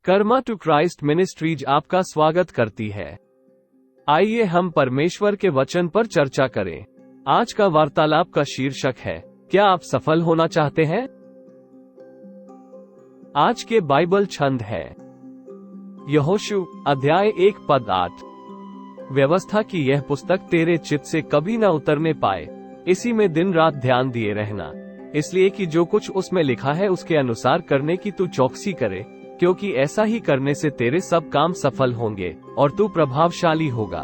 Karma to Christ ministries आपका स्वागत करती है। आइए हम परमेश्वर के वचन पर चर्चा करें। आज का वार्तालाप का शीर्षक है, क्या आप सफल होना चाहते हैं? आज के बाइबल छंद है यहोशू अध्याय 1:8। व्यवस्था की यह पुस्तक तेरे चित्त से कभी न उतरने पाए, इसी में दिन रात ध्यान दिए रहना, इसलिए कि जो कुछ उसमें लिखा है उसके अनुसार करने की तू चौकसी करे, क्योंकि ऐसा ही करने से तेरे सब काम सफल होंगे और तू प्रभावशाली होगा।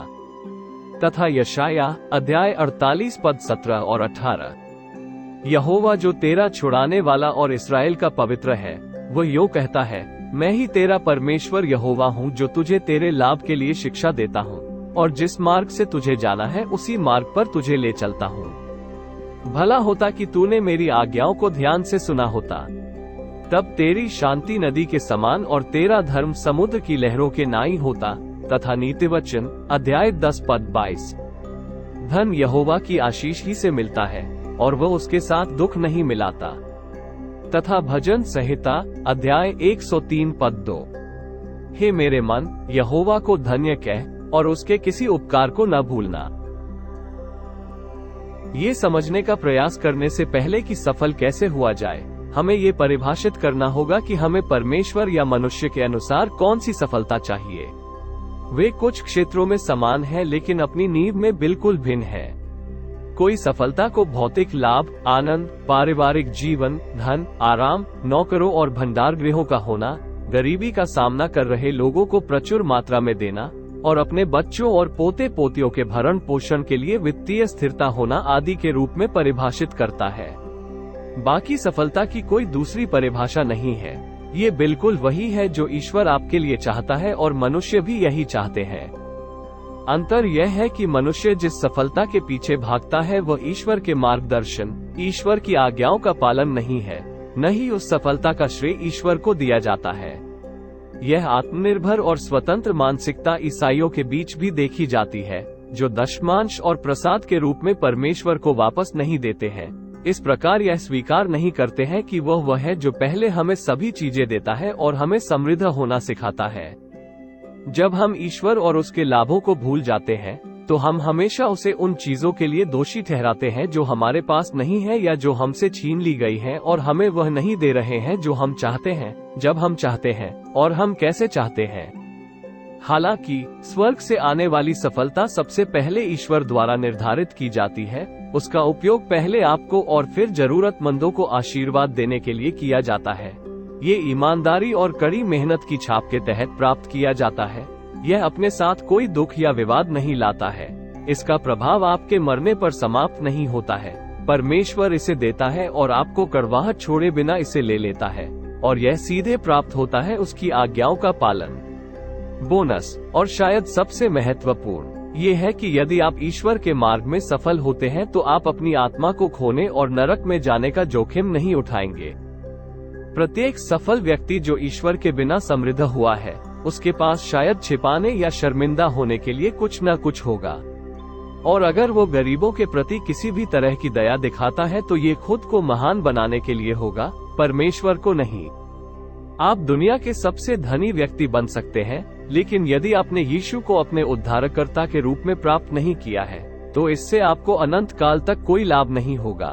तथा यशाया अध्याय 48:17 और 18। यहोवा जो तेरा छुड़ाने वाला और इस्राएल का पवित्र है, वो यूं कहता है, मैं ही तेरा परमेश्वर यहोवा हूँ, जो तुझे तेरे लाभ के लिए शिक्षा देता हूँ और जिस मार्ग से तुझे जाना है उसी मार्ग पर तुझे ले चलता हूँ। भला होता कि तूने मेरी आज्ञाओं को ध्यान से सुना होता, तब तेरी शांति नदी के समान और तेरा धर्म समुद्र की लहरों के नाई होता। तथा नीतिवचन अध्याय 10:22। धन यहोवा की आशीष ही से मिलता है और वह उसके साथ दुख नहीं मिलाता। तथा भजन संहिता अध्याय 103:2। हे मेरे मन, यहोवा को धन्य कह और उसके किसी उपकार को न भूलना। ये समझने का प्रयास करने से पहले कि सफल कैसे हुआ जाए, हमें ये परिभाषित करना होगा कि हमें परमेश्वर या मनुष्य के अनुसार कौन सी सफलता चाहिए। वे कुछ क्षेत्रों में समान हैं, लेकिन अपनी नींव में बिल्कुल भिन्न है। कोई सफलता को भौतिक लाभ, आनंद, पारिवारिक जीवन, धन, आराम, नौकरों और भंडार गृहों का होना, गरीबी का सामना कर रहे लोगों को प्रचुर मात्रा में देना और अपने बच्चों और पोते पोतियों के भरण पोषण के लिए वित्तीय स्थिरता होना आदि के रूप में परिभाषित करता है। बाकी सफलता की कोई दूसरी परिभाषा नहीं है। ये बिल्कुल वही है जो ईश्वर आपके लिए चाहता है और मनुष्य भी यही चाहते हैं। अंतर यह है कि मनुष्य जिस सफलता के पीछे भागता है वह ईश्वर के मार्गदर्शन, ईश्वर की आज्ञाओं का पालन नहीं है, न ही उस सफलता का श्रेय ईश्वर को दिया जाता है। यह आत्मनिर्भर और स्वतंत्र मानसिकता ईसाइयों के बीच भी देखी जाती है, जो दशमांश और प्रसाद के रूप में परमेश्वर को वापस नहीं देते हैं। इस प्रकार यह स्वीकार नहीं करते हैं कि वह है जो पहले हमें सभी चीजें देता है और हमें समृद्ध होना सिखाता है। जब हम ईश्वर और उसके लाभों को भूल जाते हैं, तो हम हमेशा उसे उन चीजों के लिए दोषी ठहराते हैं जो हमारे पास नहीं है या जो हमसे छीन ली गई है, और हमें वह नहीं दे रहे हैं जो हम चाहते हैं, जब हम चाहते हैं और हम कैसे चाहते हैं। हालांकि स्वर्ग से आने वाली सफलता सबसे पहले ईश्वर द्वारा निर्धारित की जाती है। उसका उपयोग पहले आपको और फिर जरूरतमंदों को आशीर्वाद देने के लिए किया जाता है। ये ईमानदारी और कड़ी मेहनत की छाप के तहत प्राप्त किया जाता है। यह अपने साथ कोई दुख या विवाद नहीं लाता है। इसका प्रभाव आपके मरने पर समाप्त नहीं होता है। परमेश्वर इसे देता है और आपको कड़वाहट छोड़े बिना इसे ले लेता है, और यह सीधे प्राप्त होता है उसकी आज्ञाओं का पालन। बोनस और शायद सबसे महत्वपूर्ण ये है कि यदि आप ईश्वर के मार्ग में सफल होते हैं तो आप अपनी आत्मा को खोने और नरक में जाने का जोखिम नहीं उठाएंगे। प्रत्येक सफल व्यक्ति जो ईश्वर के बिना समृद्ध हुआ है, उसके पास शायद छिपाने या शर्मिंदा होने के लिए कुछ न कुछ होगा। और अगर वो गरीबों के प्रति किसी भी तरह की दया दिखाता है तो ये खुद को महान बनाने के लिए होगा, परमेश्वर को नहीं। आप दुनिया के सबसे धनी व्यक्ति बन सकते हैं, लेकिन यदि आपने यीशु को अपने उद्धारकर्ता के रूप में प्राप्त नहीं किया है, तो इससे आपको अनंत काल तक कोई लाभ नहीं होगा।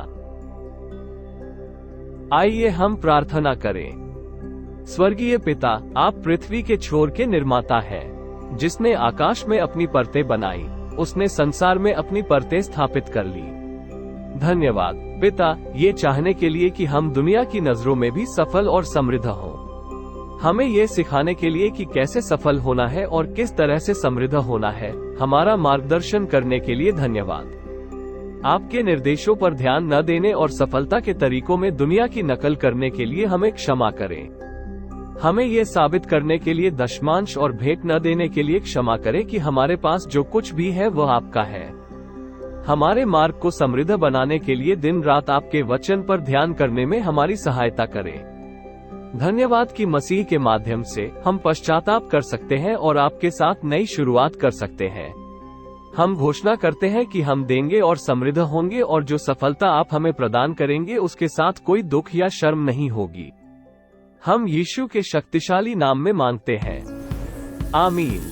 आइए हम प्रार्थना करें। स्वर्गीय पिता, आप पृथ्वी के छोर के निर्माता हैं, जिसने आकाश में अपनी परतें बनाई, उसने संसार में अपनी परतें स्थापित कर ली। धन्यवाद पिता, ये चाहने के लिए कि हम दुनिया की नजरों में भी सफल और समृद्ध हों। हमें ये सिखाने के लिए कि कैसे सफल होना है और किस तरह से समृद्ध होना है। हमारा मार्गदर्शन करने के लिए धन्यवाद। आपके निर्देशों पर ध्यान न देने और सफलता के तरीकों में दुनिया की नकल करने के लिए हमें क्षमा करें। हमें ये साबित करने के लिए दशमांश और भेंट न देने के लिए क्षमा करें कि हमारे पास जो कुछ भी है वह आपका है। हमारे मार्ग को समृद्ध बनाने के लिए दिन रात आपके वचन पर ध्यान करने में हमारी सहायता करें। धन्यवाद कि मसीह के माध्यम से हम पश्चाताप कर सकते हैं और आपके साथ नई शुरुआत कर सकते हैं। हम घोषणा करते हैं कि हम देंगे और समृद्ध होंगे, और जो सफलता आप हमें प्रदान करेंगे उसके साथ कोई दुख या शर्म नहीं होगी। हम यीशु के शक्तिशाली नाम में मांगते हैं, आमीन।